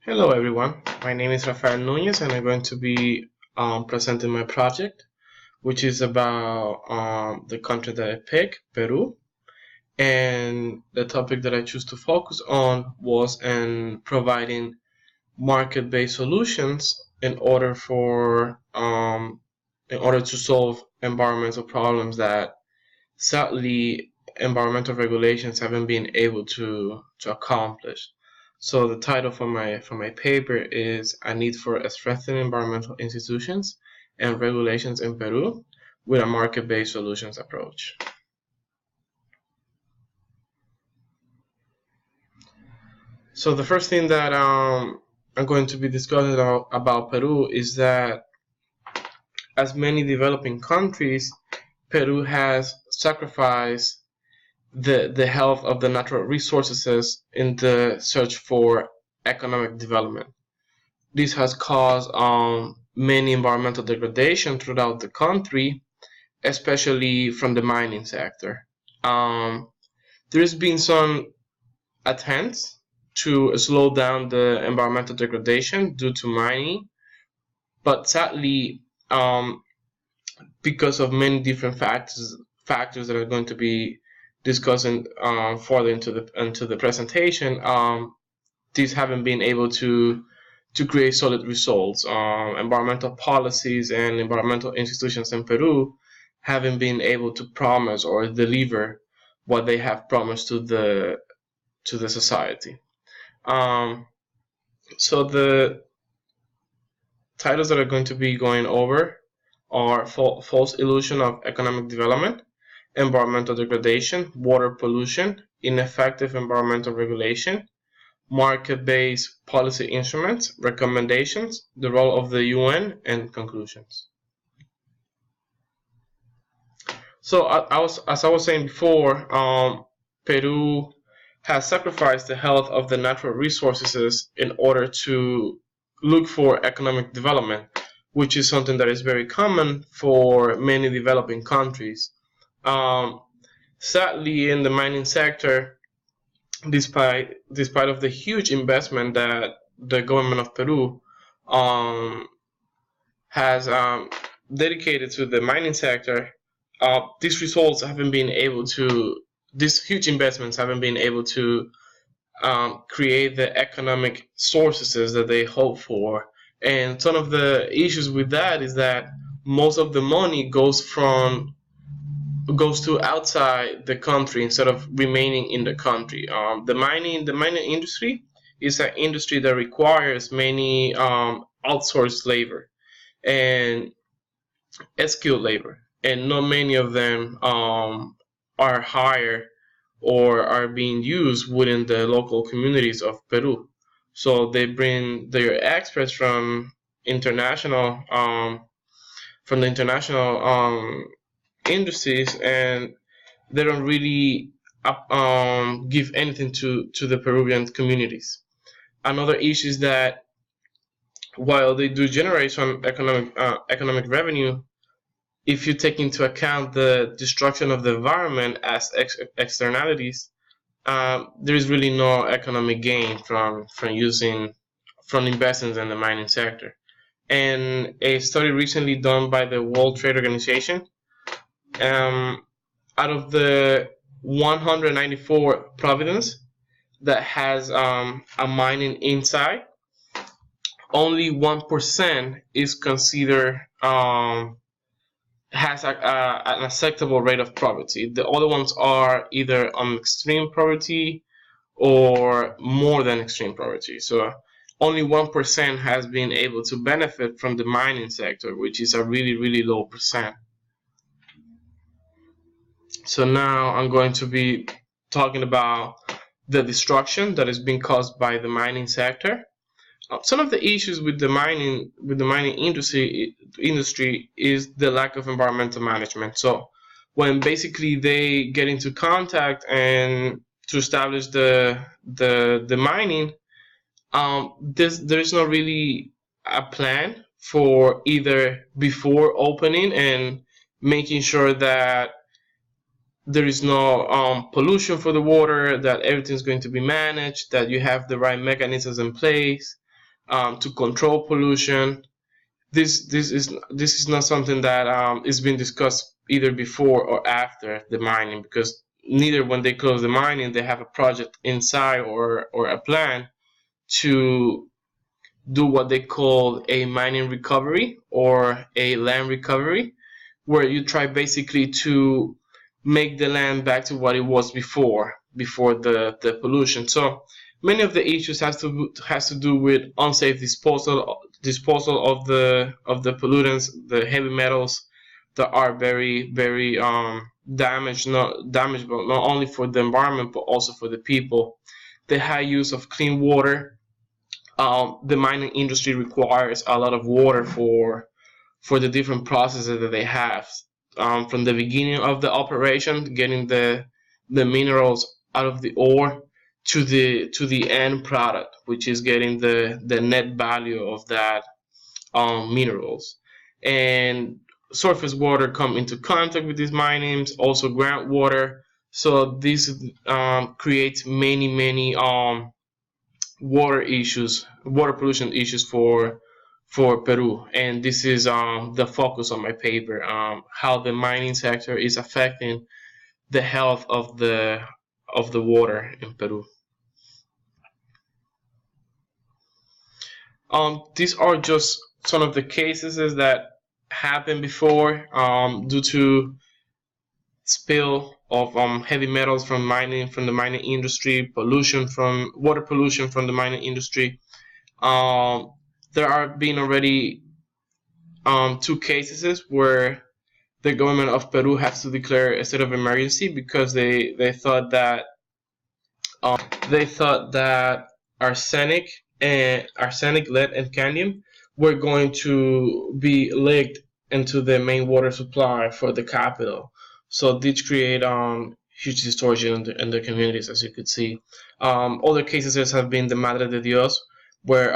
Hello everyone, my name is Rafael Nunez and I'm going to be presenting my project, which is about the country that I picked, Peru. And the topic that I choose to focus on was in providing market-based solutions in order to solve environmental problems that sadly environmental regulations haven't been able to accomplish. So the title for my paper is A Need for Strengthening Environmental Institutions and Regulations in Peru with a Market-Based Solutions Approach. So the first thing that I'm going to be discussing about Peru is that as many developing countries, Peru has sacrificed the health of the natural resources in the search for economic development. This has caused many environmental degradation throughout the country, especially from the mining sector. There's been some attempts to slow down the environmental degradation due to mining, but sadly, because of many different factors that are going to be discussing further into the presentation, these haven't been able to create solid results. Environmental policies and environmental institutions in Peru haven't been able to promise or deliver what they have promised to the society. So the titles that are going to be going over are false illusion of economic development, environmental degradation, water pollution, ineffective environmental regulation, market-based policy instruments, recommendations, the role of the UN, and conclusions. So as I was saying before, Peru has sacrificed the health of the natural resources in order to look for economic development, which is something that is very common for many developing countries. Sadly, in the mining sector, despite of the huge investment that the government of Peru has dedicated to the mining sector, these results haven't been able to. These huge investments haven't been able to create the economic sources that they hope for. And some of the issues with that is that most of the money goes to outside the country instead of remaining in the country. The mining industry is an industry that requires many outsourced labor and skilled labor, and not many of them are hired or are being used within the local communities of Peru. So they bring their experts from the international industries, and they don't really give anything to the Peruvian communities. Another issue is that while they do generate some economic revenue, if you take into account the destruction of the environment as externalities, there is really no economic gain from investing in the mining sector. And a study recently done by the World Trade Organization, out of the 194 provinces that has a mining inside, only 1% is considered has an acceptable rate of poverty. The other ones are either on extreme poverty or more than extreme poverty. So only 1% has been able to benefit from the mining sector, which is a really, really low percent. So now I'm going to be talking about the destruction that is being caused by the mining sector. Some of the issues with the mining industry is the lack of environmental management. So when basically they get into contact and to establish the mining, there's not really a plan for either before opening and making sure that there is no pollution for the water, that everything's going to be managed, that you have the right mechanisms in place. to control pollution. This is not something that is being discussed either before or after the mining, because neither when they close the mining they have a project inside or a plan to do what they call a mining recovery or a land recovery, where you try basically to make the land back to what it was before the pollution. So many of the issues has to do with unsafe disposal of the pollutants, the heavy metals that are very damageable not only for the environment but also for the people. The high use of clean water. The mining industry requires a lot of water for the different processes that they have, from the beginning of the operation, getting the minerals out of the ore to the end product, which is getting the net value of that minerals. And surface water come into contact with these minings, also groundwater. So this creates many water pollution issues for Peru, and this is the focus of my paper, how the mining sector is affecting the health of the water in Peru. These are just some of the cases that happened before, due to spill of heavy metals from the mining industry, water pollution from the mining industry. There are been already 2 cases where the government of Peru has to declare a state of emergency because they thought that arsenic, lead, and cadmium were going to be leaked into the main water supply for the capital. So this create huge distortion in the communities, as you could see. Other cases have been the Madre de Dios, where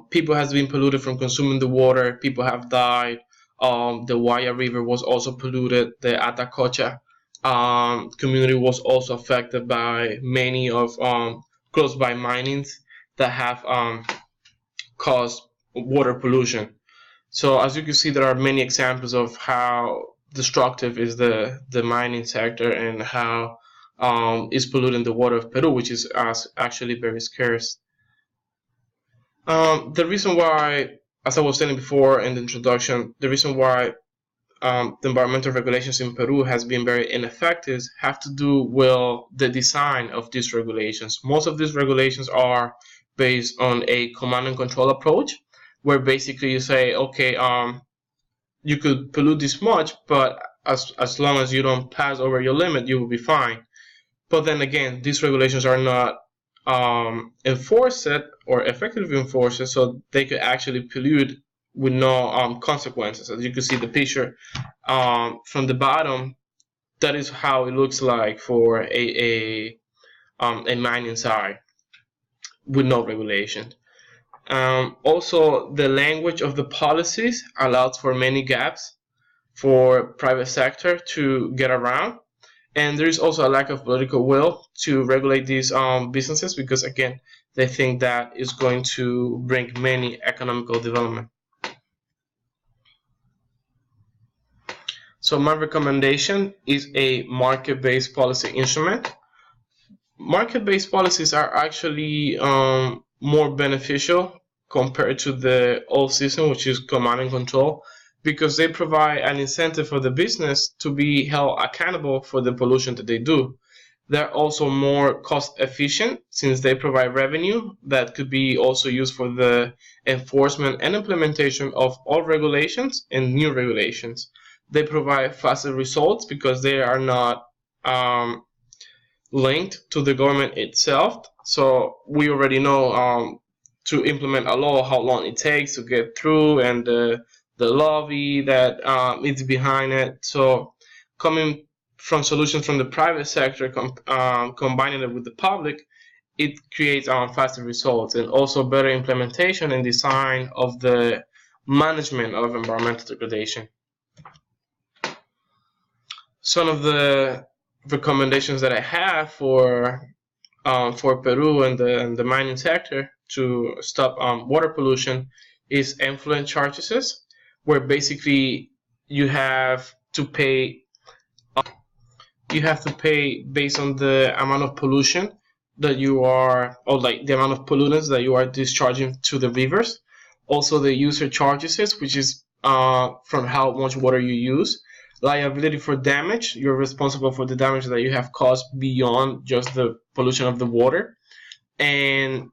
people has been polluted from consuming the water. People have died. The Guaya River was also polluted. The Atacocha community was also affected by many of close by minings that have caused water pollution. So as you can see, there are many examples of how destructive is the mining sector and how is polluting the water of Peru, which is actually very scarce. The reason why, as I was saying before in the introduction, the reason why the environmental regulations in Peru has been very ineffective have to do with the design of these regulations. Most of these regulations are based on a command and control approach, where basically you say, okay, you could pollute this much, but as long as you don't pass over your limit, you will be fine. But then again, these regulations are not enforced or effectively enforced, so they could actually pollute with no consequences. As you can see the picture from the bottom, that is how it looks like for a mining site with no regulation. Also, the language of the policies allows for many gaps for private sector to get around, and there is also a lack of political will to regulate these businesses, because again, they think that is going to bring many economical development. So my recommendation is a market-based policy instrument. Market-based policies are actually more beneficial compared to the old system, which is command and control, because they provide an incentive for the business to be held accountable for the pollution that they do. They're also more cost efficient since they provide revenue that could be also used for the enforcement and implementation of all regulations and new regulations. They provide faster results because they are not linked to the government itself. So we already know to implement a law how long it takes to get through, and the lobby that is behind it. So coming from solutions from the private sector, combining it with the public, it creates faster results and also better implementation and design of the management of environmental degradation. Some of the recommendations that I have for Peru and the mining sector to stop water pollution is effluent charges, where basically you have to pay based on the amount of pollution that you are, or like the amount of pollutants that you are discharging to the rivers. Also the user charges, which is from how much water you use. Liability for damage, you're responsible for the damage that you have caused beyond just the pollution of the water. And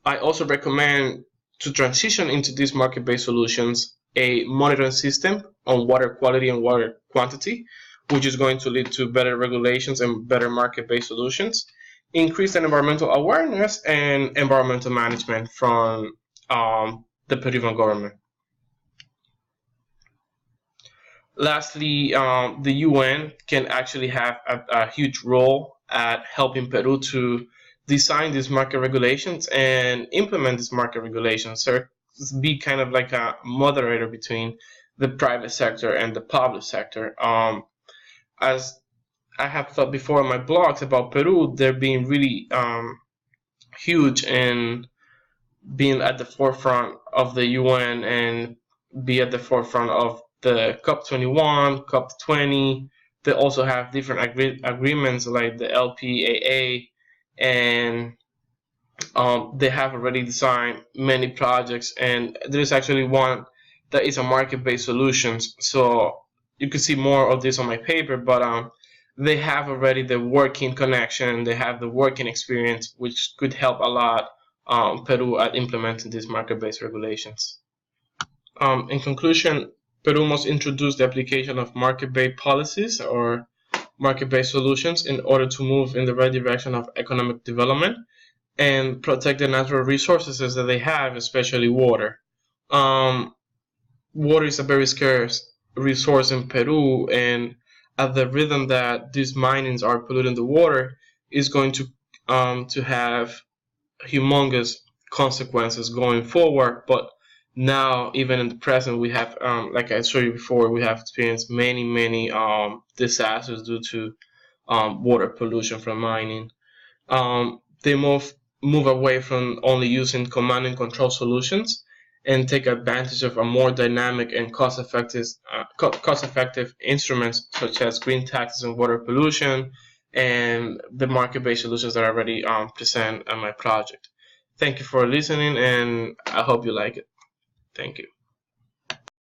I also recommend, to transition into these market-based solutions, a monitoring system on water quality and water quantity, which is going to lead to better regulations and better market-based solutions. Increase in environmental awareness and environmental management from the Peruvian government. Lastly, the UN can actually have a huge role at helping Peru to design these market regulations and implement these market regulations. So be kind of like a moderator between the private sector and the public sector. As I have thought before in my blogs about Peru, they're being really huge in being at the forefront of the UN and be at the forefront of the COP21, COP20. They also have different agreements like the LPAA, and they have already designed many projects, and there's actually one that is a market-based solutions. So you can see more of this on my paper, but they have already the working connection, they have the working experience, which could help a lot Peru at implementing these market-based regulations. In conclusion, Peru must introduce the application of market-based policies or market-based solutions in order to move in the right direction of economic development and protect the natural resources that they have, especially water. Water is a very scarce resource in Peru, and at the rhythm that these minings are polluting the water is going to have humongous consequences going forward. But now, even in the present, we have, like I showed you before, we have experienced many disasters due to water pollution from mining. They move away from only using command and control solutions and take advantage of a more dynamic and cost-effective instruments such as green taxes and water pollution and the market-based solutions that I already present on my project. Thank you for listening, and I hope you like it. Thank you.